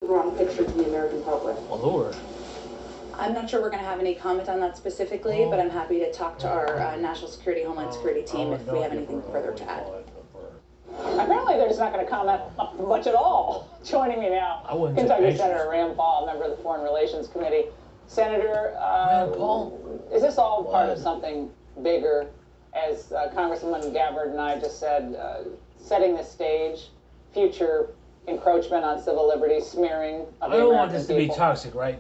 the wrong picture to the American public. Oh, Lord. I'm not sure we're going to have any comment on that specifically, but I'm happy to talk to our National Security, Homeland Security team if we have anything further to add. Apparently they're just not going to comment much at all. Joining me now, Kentucky Senator Rand Paul, member of the Foreign Relations Committee. Senator, is this all part of something bigger, as Congressman Gabbard and I just said, setting the stage, future encroachment on civil liberties, smearing of the American people? I don't want this to be toxic, right?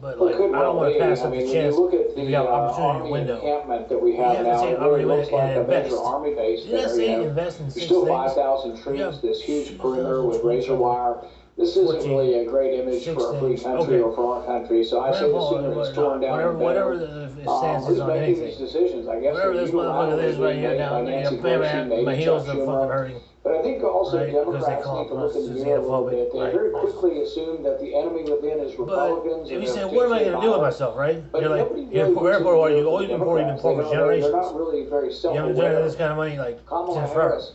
But like, I don't want to pass up the chance if we have opportunity window. Encampment that we have now, it really looks like a major army base there. Invest in There's still 5,000 troops, this huge perimeter with razor wire. This isn't really a great image for a free country or for our country. So I say the sooner it's torn down the better. Whatever the stance is on anything. Who's making these decisions? I guess whatever this motherfucker is right here now, my heels are fucking hurting. But I think also Democrats need to look in the mirror a little bit. They very quickly assume that the enemy within is Republicans. But if you say, what am I going to do with myself, right? You're like, where are you? You've been poor for generations. They're not really very self-aware. You haven't generated this kind of money like Kamala Harris,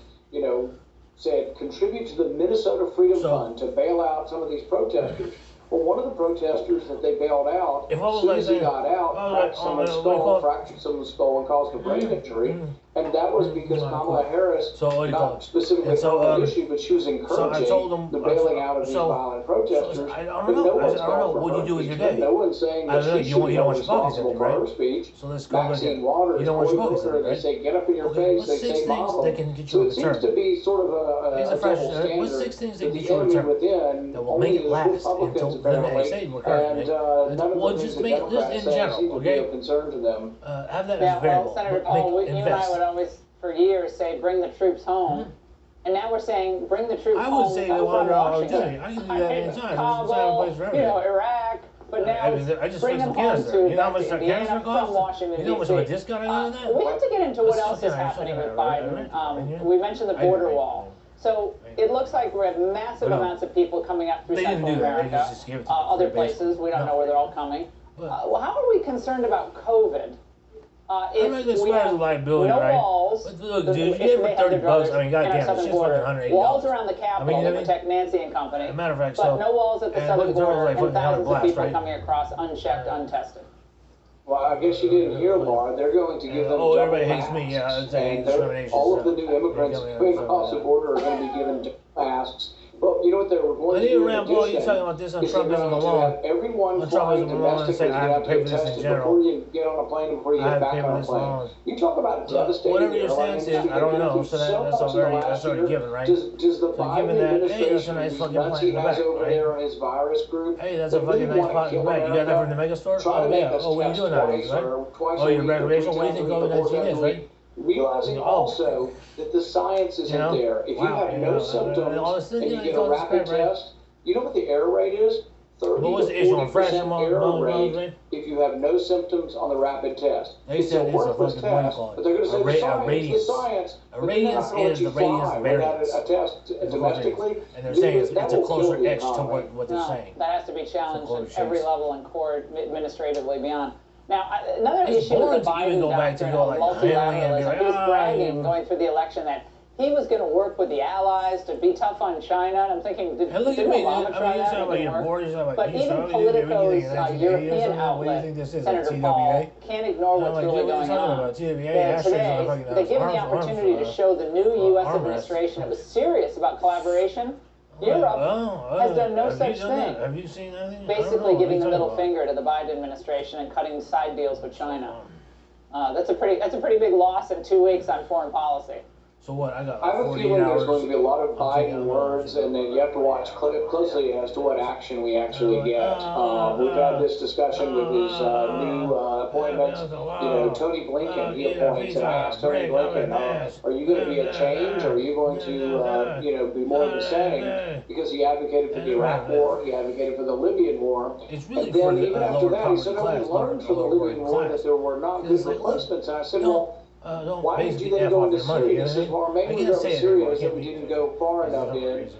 said contribute to the Minnesota Freedom Fund to bail out some of these protesters. Well, one of the protesters that they bailed out, as soon as he got out, cracked someone's skull, fractured someone's skull, and caused a brain injury. And that was because Kamala Harris, not specifically on the issue, but she was encouraging the bailing out of these violent protesters. I don't know. What do you do with your day? No one's saying that she should be held responsible for her speech. So let's go Maxine Waters, they say get up in your face, they say model. So it seems to be sort of a double standard. What's 6 things that the get you a enemy return within that will make it last Republicans until the next state we're currently? Well, just make it in general, okay? Concern to them. Have that as variable. Senator Paul, you and I would always, for years, say bring the troops home. And now we're saying bring the troops home. I would say they want Washington. I can do that anytime. Kabul, Iraq. But now I just bring them home to you know how much Canada from Washington, You know how much of a discount I got on that? We have to get into what else is happening with Biden. We mentioned the border wall. So it looks like we have massive amounts of people coming up through Central America, other places. We don't know where they're all coming. Well, how are we concerned about COVID? If we have no walls, but look, dude, you get for 30 bucks, I mean, goddamn, it's just fucking $180. Walls around the Capitol to protect Nancy and company. As a matter of fact, but no walls at the southern border, and thousands of people coming across unchecked, untested. Well, I guess you didn't hear, Laura. They're going to give them everybody hates me. Yeah, it's discrimination. All of the new immigrants coming across the border are going to be given masks. But you know what they were going to do? You're talking about this on Trumpism alone. Everyone flying domestically have to get tested before you get on a plane, before you get back on a plane. You talk about a devastating whatever your stance is, I don't know. So that's already given, right? Does the Biden administration, these nuts he has over there on his virus group, hey, that's a fucking nice pot in the back. You got that from the mega store? Oh, yeah. Oh, what are you doing nowadays, right? Oh, you're recreational? What do you think COVID-19 is, right? Realizing also that the science isn't there. If you have no symptoms and you get a rapid test, you know what the error rate is? 30 to 40% error rate if you have no symptoms on the rapid test. It's a worthless test, but they're going to say the science. A radiance is the radiance variance. A test domestically, and they're saying it's a closer edge to what they're saying. That has to be challenged at every level in court, administratively beyond. Now, another issue with the Biden doctrine of multilateralism, he was bragging going through the election that he was going to work with the allies to be tough on China. And I'm thinking, did Obama try that? But even Politico's European outlet, Senator Paul, can't ignore what's really going on. Today, they give the opportunity to show the new U.S. administration it was serious about collaboration. Europe has done no such thing. Have you seen anything? Basically giving the middle finger to the Biden administration and cutting side deals with China. That's a pretty big loss in 2 weeks on foreign policy. So what? I got. I have a feeling there's going to be a lot of Biden words, and then you have to watch closely as to what action we actually get. We've had this discussion with his new appointments. Tony Blinken, he appoints, and I asked Tony Blinken, are you going to be a change, or are you going to, be more of the same? Because he advocated for the Iraq War, he advocated for the Libyan War, and then even after that, he said, we learned from the Libyan War that there were not good replacements. And I said, well, why did you then go into Syria? He says, well, maybe we go to Syria is that we didn't go far enough in, and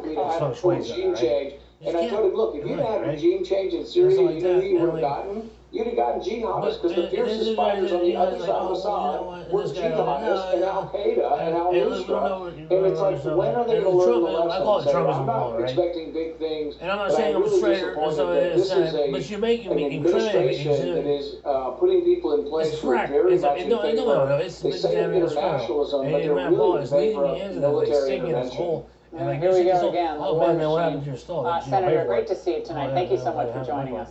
we'd had a regime change. And I told him, look, if you had a regime change in Syria, you know who you would have gotten? you'd have gotten jihadists, because the fiercest fighters on the other side of Assad were jihadists and Al-Qaeda and Al-Nusra. And it's like, when are they going to learn the lesson? I'm not expecting big things, and I'm not but saying I'm I'm really straight or disappointed that this is but you're making an me administration that is putting people in place who are very much in favor. They say of internationalism, but they're really in favor of military intervention. And here we go again. Oh man, what happened to your stall? Senator, great to see you tonight. Thank you so much for joining us.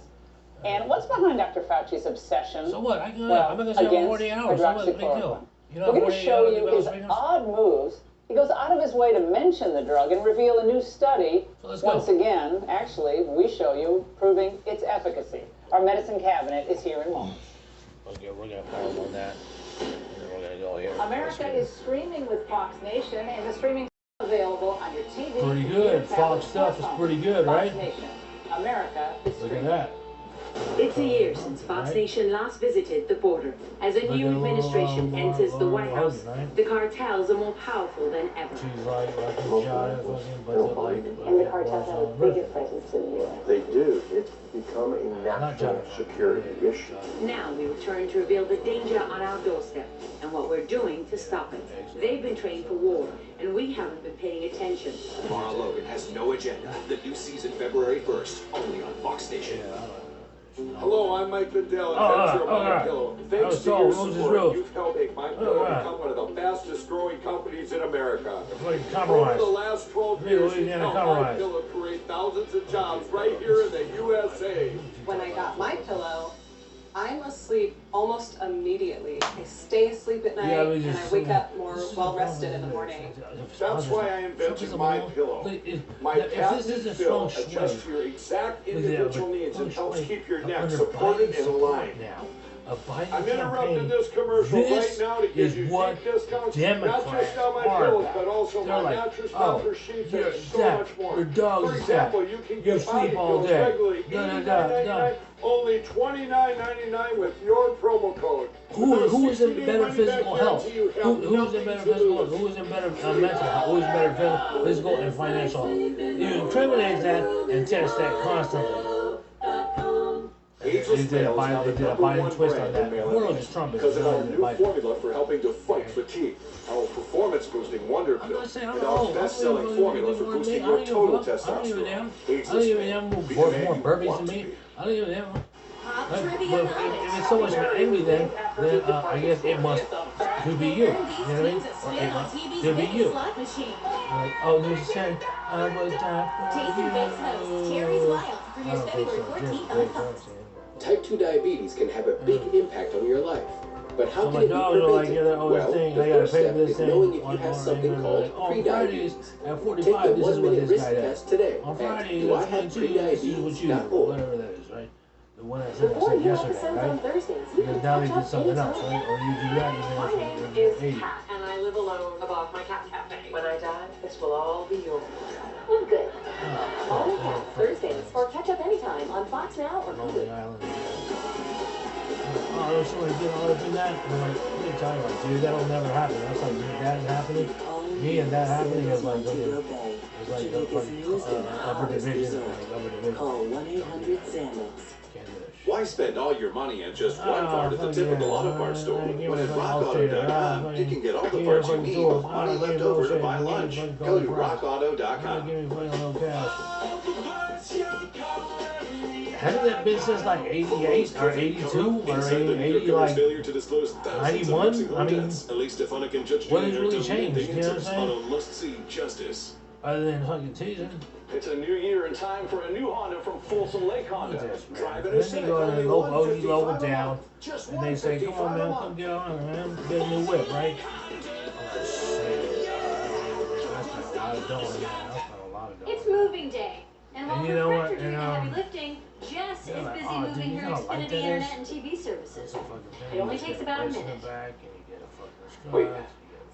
And what's behind Dr. Fauci's obsession? So what? I'm going to say 40 hours. So what's the big deal? We're going to show you his odd moves. He goes out of his way to mention the drug and reveal a new study. So once again, actually, we show you proving its efficacy. Our medicine cabinet is here in moments. Okay, we're going to pause on that. And then we're going to go here. America is streaming with Fox Nation, and the streaming available on your TV. Pretty good. Fox stuff is pretty good, right? Fox Nation. America is streaming. Look at that. It's a year since Fox Nation last visited the border. As a new administration enters the White House, the cartels are more powerful than ever. And the cartels have a bigger presence in the U.S. They do. It's become a national security issue. Now we return to reveal the danger on our doorstep and what we're doing to stop it. They've been trained for war, and we haven't been paying attention. Mara Logan has no agenda. The new season February 1st, only on Fox Nation. Hello, I'm Mike Lindell, inventor of MyPillow. Thanks to your support, you've helped make MyPillow become one of the fastest growing companies in America. Over the last 12 years, you've helped MyPillow create thousands of jobs right here in the USA. When I got MyPillow, I'm asleep almost immediately. I stay asleep at night and I wake up more well-rested in the morning. That's why I invented MyPillow. My patented pill adjusts to your exact individual needs and helps keep your neck supported and aligned. I'm interrupting this commercial right now to give you deep discounts, not just on my pillows, but also my mattress, comfort sheets, and so much more. For example, you can get MyPillow regularly $89.99, only $29.99 with your promo code. Who is in better physical health? Who is in better physical health? Who is in better mental health? Who is better physical and financial health? You incriminate that and test that constantly. They did a Biden twist on that. The world is Trump. Because of our new formula for helping to fight fatigue, our performance-boosting Wonder Pill, and our best-selling formula for boosting your total testosterone. I don't even know more burpees than me. I don't even know. But if it's so much envy, then I guess it must could be you. You know what I mean? Or it must could be you. Like, oh, there's a saying, I was Jason Bates hosts Terry's Wild premieres February 14th on Fox. Type 2 diabetes can have a big impact on your life. But how can it be prevented? Well, the first step is knowing if you have something called prediabetes. Take the 1-minute risk test today at doihaveprediabetes.org. Whatever that is, right? The one that said yesterday, right? Because now they did something else, right? Or you do that, My name is Kat, and I live alone above my cat cafe. When I die, this will all be yours. Oh, good. All Cat Thursdays, or catch up anytime on Fox Now or Hulu. Oh, there's somebody doing all that. And I'm like, what are you talking about, dude? That'll never happen. That's like that happening. Me and that happening is like, it's like upper division. Call 1-800-SAMUS. Why spend all your money at just one part at the typical auto parts store? When at RockAuto.com, you can get all the parts you need with money left over to buy lunch. Go to RockAuto.com. Hasn't that been since like 88 or 82 or 80, like 91? I mean, what has really changed? You know what I'm saying? Other than fucking teasing. It's a new year in time for a new Honda from Folsom Lake Honda. Drive it then they go in and low down, and they say, come on, man, come get on, man, get a new whip, right? It's moving day. And while you know what? doing the heavy lifting, Jess is busy moving her Xfinity internet and TV services. It only takes about a minute. Wait,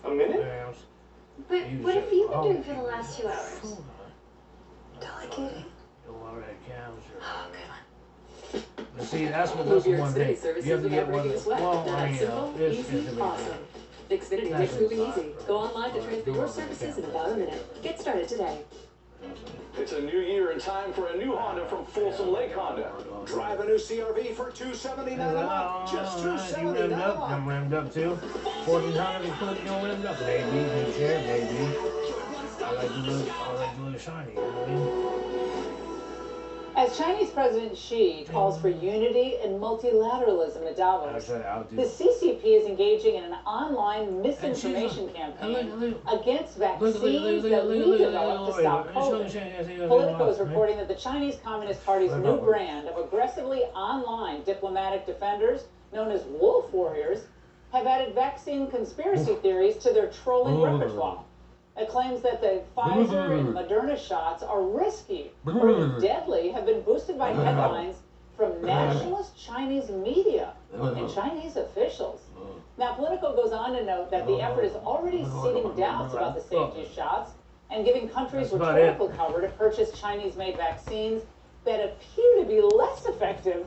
a minute? But what have you been doing for the last 2 hours? Delegating. Oh, good one. But see, that's one thing. You have to get one that's, well, I mean, it's awesome. Xfinity makes moving easy. Go online to transfer your services in about a minute. Get started today. It's a new year and time for a new Honda from Folsom Lake Honda. Drive a new CRV for $279 a month. Just $279 a month. I'm rammed up too. 1400 including your rammed up. Maybe, new chair, maybe. I like the little shiny, you know what I mean? As Chinese President Xi calls for unity and multilateralism at Davos, the CCP is engaging in an online misinformation campaign against vaccines that we developed to stop COVID. Politico is reporting that the Chinese Communist Party's new brand of aggressively online diplomatic defenders, known as Wolf Warriors, have added vaccine conspiracy theories to their trolling repertoire. It claims that the Pfizer and Moderna shots are risky or even deadly have been boosted by headlines from nationalist Chinese media and Chinese officials. Now, Politico goes on to note that the effort is already seeding doubts about the safety of shots and giving countries rhetorical cover to purchase Chinese-made vaccines that appear to be less effective